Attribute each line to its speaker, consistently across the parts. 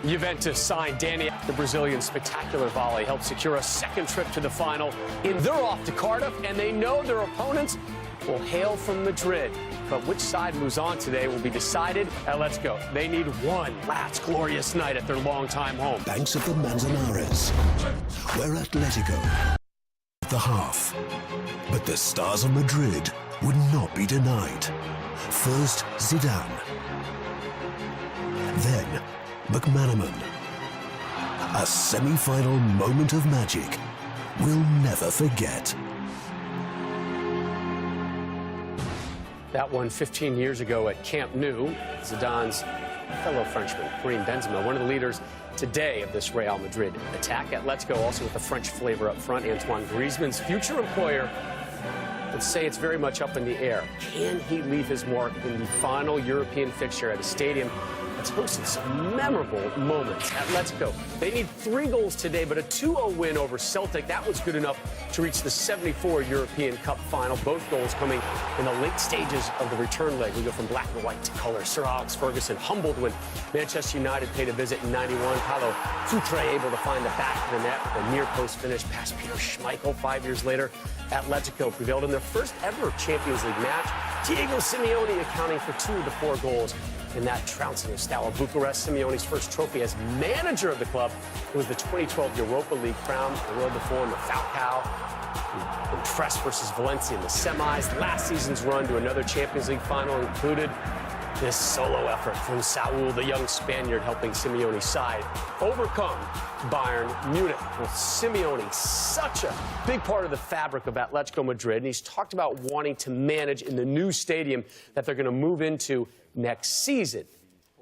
Speaker 1: Juventus signed Danny. The Brazilian spectacular volley helped secure a second trip to the final. They're off to Cardiff, and they know their opponents will hail from Madrid. But which side moves on today will be decided. Let's go. They need one last glorious night at their longtime home.
Speaker 2: Banks of the Manzanares, where Atletico at the half. But the stars of Madrid would not be denied. First, Zidane. Then, McManaman. A semi-final moment of magic we'll never forget.
Speaker 1: That one 15 years ago at Camp Nou. Zidane's fellow Frenchman, Karim Benzema, one of the leaders today of this Real Madrid attack. Atletico also with the French flavor up front. Antoine Griezmann's future employer would say it's very much up in the air. Can he leave his mark in the final European fixture at a stadium that's hosted some memorable moments? Atletico, they need 3 goals today, but a 2-0 win over Celtic, that was good enough to reach the '74 European Cup final. Both goals coming in the late stages of the return leg. We go from black and white to color. Sir Alex Ferguson humbled when Manchester United paid a visit in '91. Paulo Futre able to find the back of the net with a near-post finish past Peter Schmeichel. 5 years later, Atletico prevailed in their first ever Champions League match. Diego Simeone accounting for 2 of the 4 goals in that trouncing of Steaua Bucharest. Simeone's first trophy as manager of the club was the 2012 Europa League crown. The road before him, the Falcao, impressed versus Valencia in the semis. Last season's run to another Champions League final included this solo effort from Saul, the young Spaniard, helping Simeone's side overcome Bayern Munich. Well, Simeone, such a big part of the fabric of Atletico Madrid, and he's talked about wanting to manage in the new stadium that they're going to move into next season.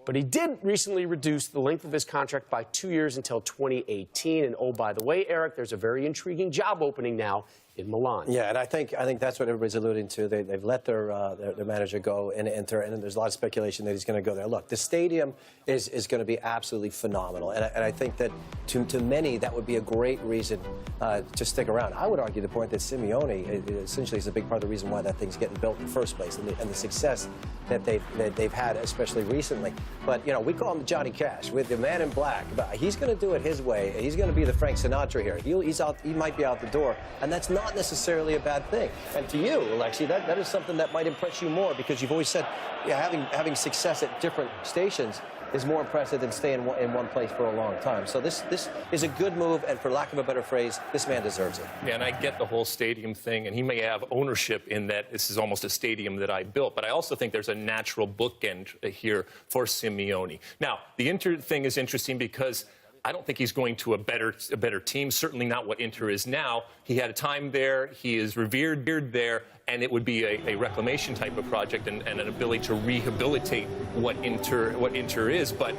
Speaker 1: But he did recently reduce the length of his contract by 2 years until 2018. And oh, by the way, Eric, there's a very intriguing job opening now in Milan.
Speaker 3: Yeah, and I think that's what everybody's alluding to. They've let their manager go and enter, and there's a lot of speculation that he's going to go there. Look, the stadium is going to be absolutely phenomenal, and I think that to many that would be a great reason to stick around. I would argue the point that Simeone essentially is a big part of the reason why that thing's getting built in the first place, and the success that they've had, especially recently. But you know, we call him Johnny Cash, with the man in black. But he's going to do it his way. He's going to be the Frank Sinatra here. He might be out the door, and that's not necessarily a bad thing. And to you, Alexi, that is something that might impress you more, because you've always said, yeah, having success at different stations is more impressive than staying in one place for a long time. So this is a good move, and for lack of a better phrase, this man deserves it.
Speaker 4: Yeah, and I get the whole stadium thing, and he may have ownership in that this is almost a stadium that I built, but I also think there's a natural bookend here for Simeone. Now, the Inter thing is interesting because I don't think he's going to a better team, certainly not what Inter is now. He had a time there, he is revered there, and it would be a reclamation type of project and an ability to rehabilitate what Inter is. But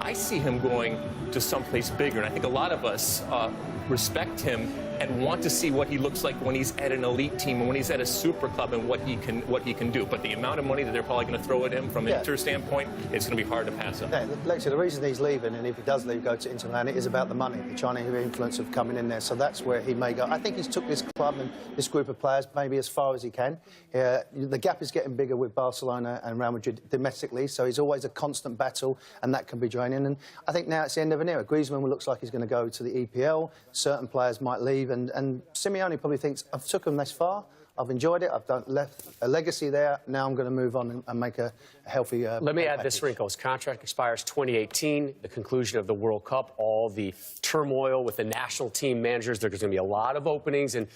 Speaker 4: I see him going to someplace bigger, and I think a lot of us respect him and want to see what he looks like when he's at an elite team and when he's at a super club and what he can do. But the amount of money that they're probably going to throw at him from an Inter standpoint, it's going to be hard to pass up.
Speaker 5: Yeah, Lexi, the reason he's leaving, and if he does leave, go to Inter Milan, it is about the money, the Chinese influence of coming in there. So that's where he may go. I think he's took this club and this group of players maybe as far as he can. The gap is getting bigger with Barcelona and Real Madrid domestically, so he's always a constant battle, and that can be draining. And I think now it's the end of an era. Griezmann looks like he's going to go to the EPL. Certain players might leave, and Simeone probably thinks, I've took him this far, I've enjoyed it, I've left a legacy there, now I'm going to move on and make a healthy
Speaker 1: Let me add this wrinkle. His contract expires 2018, the conclusion of the World Cup, all the turmoil with the national team managers. There's going to be a lot of openings, and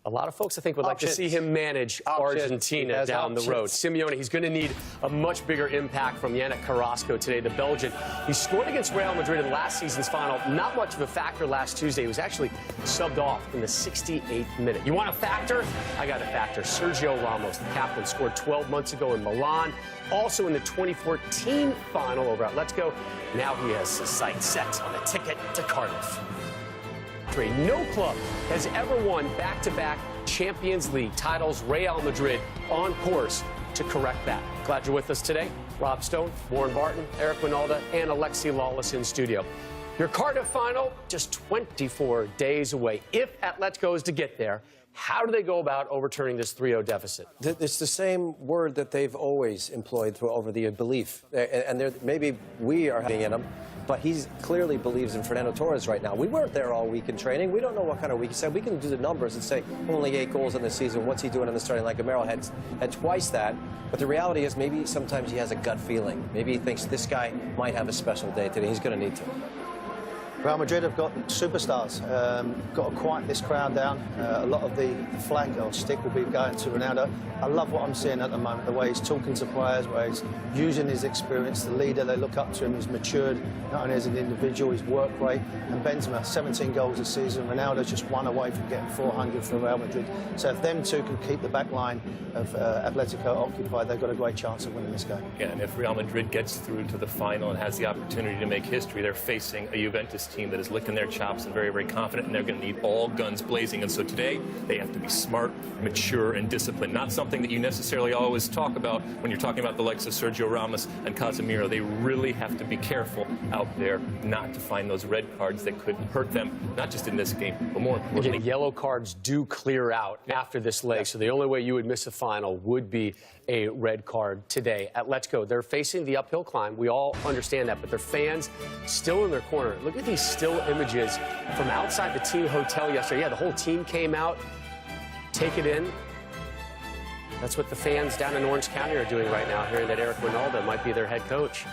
Speaker 1: a lot of folks, I think, would like to see him manage Argentina down the road. Simeone, he's going to need a much bigger impact from Yannick Carrasco today, the Belgian. He scored against Real Madrid in last season's final. Not much of a factor last Tuesday. He was actually subbed off in the 68th minute. You want a factor? I got a factor. Sergio Ramos, the captain, scored 12 months ago in Milan. Also in the 2014 final over Atletico. Now he has his sights set on a ticket to Cardiff. No club has ever won back-to-back Champions League titles. Real Madrid on course to correct that. Glad you're with us today. Rob Stone, Warren Barton, Eric Winalda, and Alexi Lawless in studio. Your Cardiff final just 24 days away. If Atletico is to get there, How do they go about overturning this 3-0 deficit?
Speaker 3: It's the same word that they've always employed over the belief. And maybe we are having in them, but he clearly believes in Fernando Torres right now. We weren't there all week in training. We don't know what kind of week he said. We can do the numbers and say only 8 goals in the season. What's he doing in the starting line? Gamero had twice that. But the reality is maybe sometimes he has a gut feeling. Maybe he thinks this guy might have a special day today. He's going to need to.
Speaker 5: Real Madrid have got superstars. Got to quiet this crowd down. A lot of the flag or stick will be going to Ronaldo. I love what I'm seeing at the moment, the way he's talking to players, where he's using his experience, the leader. They look up to him. He's matured, not only as an individual, his work rate. And Benzema, 17 goals this season. Ronaldo's just 1 away from getting 400 for Real Madrid. So if them two can keep the back line of Atletico occupied, they've got a great chance of winning this game.
Speaker 4: Yeah, and if Real Madrid gets through to the final and has the opportunity to make history, they're facing a Juventus team that is licking their chops and very, very confident, and they're going to need all guns blazing. And so today, they have to be smart, mature, and disciplined. Not something that you necessarily always talk about when you're talking about the likes of Sergio Ramos and Casemiro. They really have to be careful out there not to find those red cards that could hurt them, not just in this game, but more importantly.
Speaker 1: Again, yellow cards do clear out after this leg, so the only way you would miss a final would be a red card today. Atletico, they're facing the uphill climb. We all understand that, but their fans still in their corner. Look at these still images from outside the team hotel yesterday. Yeah, the whole team came out. Take it in. That's what the fans down in Orange County are doing right now, hearing that Eric Ronaldo might be their head coach.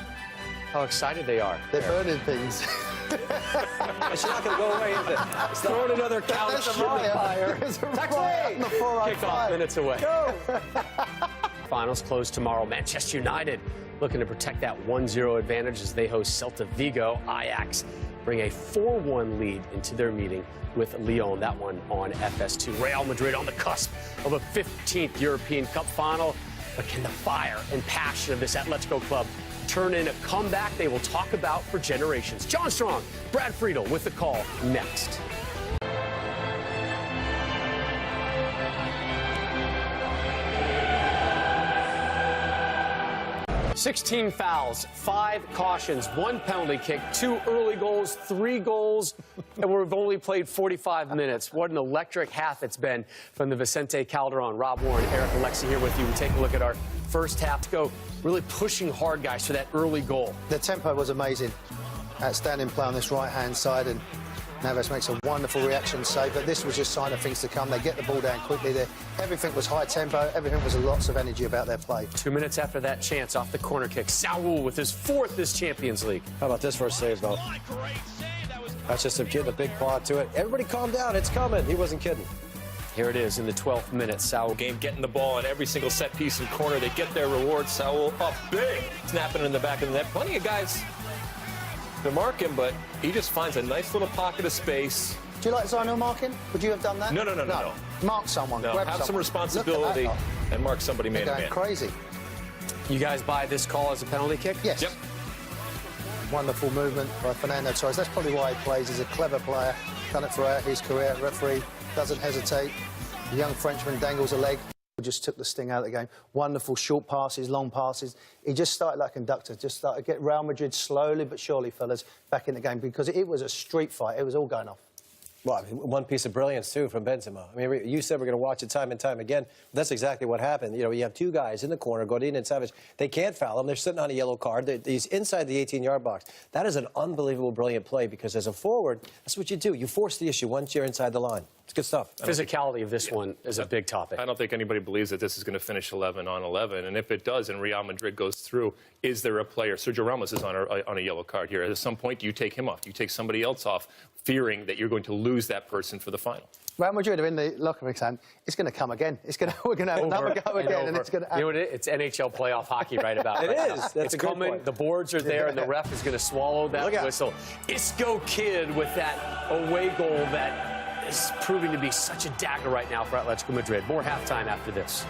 Speaker 1: How excited they are.
Speaker 5: They're burning things.
Speaker 3: It's not going to go away, is it? It's throwing another couch in the fire.
Speaker 1: Kickoff minutes away.
Speaker 3: Go!
Speaker 1: Finals close tomorrow. Manchester United looking to protect that 1-0 advantage as they host Celta Vigo. Ajax bring a 4-1 lead into their meeting with Lyon. That one on FS2. Real Madrid on the cusp of a 15th European Cup final. But can the fire and passion of this Atletico club turn in a comeback they will talk about for generations? John Strong, Brad Friedel with the call next. 16 fouls, 5 cautions, 1 penalty kick, 2 early goals, 3 goals, and we've only played 45 minutes. What an electric half it's been from the Vicente Calderon. Rob Warren, Eric Alexi here with you. We take a look at our first half to go, really pushing hard, guys, for that early goal.
Speaker 5: The tempo was amazing. Outstanding play on this right-hand side, and Navas makes a wonderful reaction save, but this was just a sign of things to come. They get the ball down quickly there. Everything was high tempo. Everything was lots of energy about their play.
Speaker 1: 2 minutes after that chance off the corner kick, Saul with his 4th this Champions League.
Speaker 3: How about this for a save, though? That's just getting a big paw to it. Everybody calm down. It's coming. He wasn't kidding.
Speaker 1: Here it is in the 12th minute. Saul
Speaker 4: Game getting the ball on every single set piece and corner. They get their reward. Saul up big, snapping in the back of the net. Plenty of guys to mark him, but he just finds a nice little pocket of space.
Speaker 5: Do you like Zino marking? Would you have done that?
Speaker 4: No.
Speaker 5: Mark someone.
Speaker 4: No,
Speaker 5: grab
Speaker 4: have some
Speaker 5: someone.
Speaker 4: responsibility and mark somebody man to
Speaker 5: They're
Speaker 4: man.
Speaker 5: going crazy.
Speaker 1: You guys buy this call as a penalty kick?
Speaker 5: Yes.
Speaker 4: Yep.
Speaker 5: Wonderful movement by Fernando Torres. That's probably why he plays. He's a clever player. Done it throughout his career. Referee doesn't hesitate. The young Frenchman dangles a leg. Just took the sting out of the game. Wonderful short passes, long passes. He just started like a conductor. Just started to get Real Madrid slowly but surely, fellas, back in the game because it was a street fight. It was all going off.
Speaker 3: Well, I mean, one piece of brilliance, too, from Benzema. I mean, you said we're going to watch it time and time again. That's exactly what happened. You know, you have 2 guys in the corner, Godin and Savage. They can't foul him. They're sitting on a yellow card. He's inside the 18-yard box. That is an unbelievable, brilliant play because as a forward, that's what you do. You force the issue once you're inside the line. It's good stuff.
Speaker 1: Physicality of this one is a big topic.
Speaker 4: I don't think anybody believes that this is going to finish 11-on-11. And if it does and Real Madrid goes through, is there a player? Sergio Ramos is on a yellow card here. At some point, do you take him off? Do you take somebody else off, fearing that you're going to lose that person for the final?
Speaker 5: Real Madrid are in the locker room saying, it's going to come again. We're going to have another go again. And it's going to happen.
Speaker 1: You know what it is? It's NHL playoff hockey right about
Speaker 3: It
Speaker 1: right
Speaker 3: is.
Speaker 1: now.
Speaker 3: That's
Speaker 1: It's
Speaker 3: a good
Speaker 1: coming.
Speaker 3: point.
Speaker 1: The boards are there, and the ref is going to swallow that whistle. Isco Kid with that away goal that is proving to be such a dagger right now for Atletico Madrid. More halftime after this.